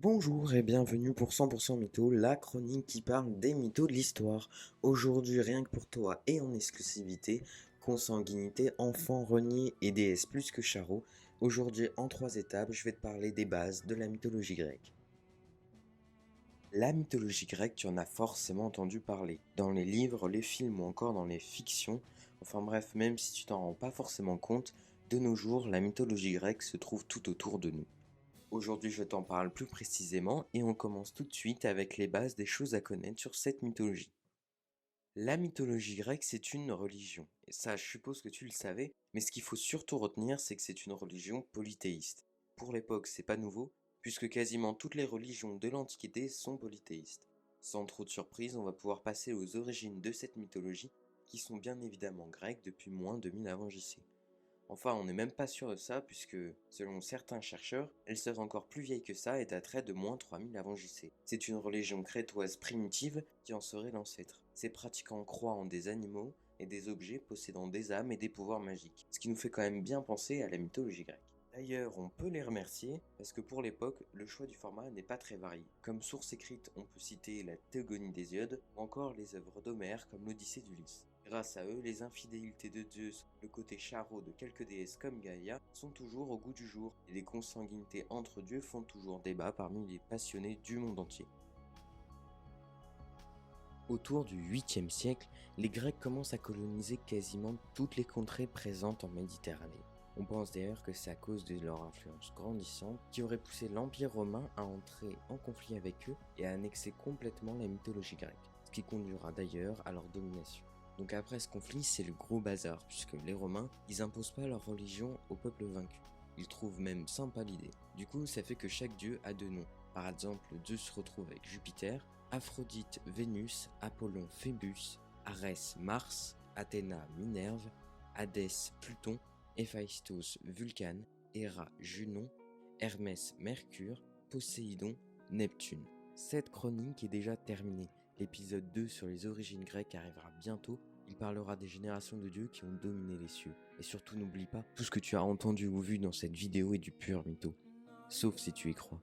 Bonjour et bienvenue pour 100% Mytho, la chronique qui parle des mythos de l'histoire. Aujourd'hui, rien que pour toi et en exclusivité, consanguinité, enfant renié et déesse plus que Charo. Aujourd'hui, en 3 étapes, je vais te parler des bases de la mythologie grecque. La mythologie grecque, tu en as forcément entendu parler. Dans les livres, les films ou encore dans les fictions. Enfin bref, même si tu t'en rends pas forcément compte, de nos jours, la mythologie grecque se trouve tout autour de nous. Aujourd'hui, je t'en parle plus précisément et on commence tout de suite avec les bases des choses à connaître sur cette mythologie. La mythologie grecque, c'est une religion. Et ça, je suppose que tu le savais, mais ce qu'il faut surtout retenir, c'est que c'est une religion polythéiste. Pour l'époque, c'est pas nouveau, puisque quasiment toutes les religions de l'Antiquité sont polythéistes. Sans trop de surprise, on va pouvoir passer aux origines de cette mythologie, qui sont bien évidemment grecques depuis moins de 1000 avant JC. Enfin, on n'est même pas sûr de ça, puisque, selon certains chercheurs, elle serait encore plus vieille que ça et daterait de moins 3000 avant JC. C'est une religion crétoise primitive qui en serait l'ancêtre. Ses pratiquants croient en des animaux et des objets possédant des âmes et des pouvoirs magiques, ce qui nous fait quand même bien penser à la mythologie grecque. D'ailleurs, on peut les remercier parce que pour l'époque, le choix du format n'est pas très varié. Comme source écrite, on peut citer la Théogonie d'Hésiode ou encore les œuvres d'Homère comme l'Odyssée d'Ulysse. Grâce à eux, les infidélités de Zeus, le côté charreau de quelques déesses comme Gaïa sont toujours au goût du jour et les consanguinités entre dieux font toujours débat parmi les passionnés du monde entier. Autour du 8e siècle, les Grecs commencent à coloniser quasiment toutes les contrées présentes en Méditerranée. On pense d'ailleurs que c'est à cause de leur influence grandissante qui aurait poussé l'Empire romain à entrer en conflit avec eux et à annexer complètement la mythologie grecque, ce qui conduira d'ailleurs à leur domination. Donc après ce conflit, c'est le gros bazar, puisque les Romains, ils imposent pas leur religion au peuple vaincu. Ils trouvent même sympa l'idée. Du coup, ça fait que chaque dieu a deux noms. Par exemple, Zeus se retrouve avec Jupiter, Aphrodite Vénus, Apollon Phébus, Arès Mars, Athéna Minerve, Hadès Pluton, Héphaïstos Vulcane, Héra Junon, Hermès Mercure, Poséidon Neptune. Cette chronique est déjà terminée. L'épisode 2 sur les origines grecques arrivera bientôt. Il parlera des générations de dieux qui ont dominé les cieux. Et surtout n'oublie pas, tout ce que tu as entendu ou vu dans cette vidéo est du pur mytho. Sauf si tu y crois.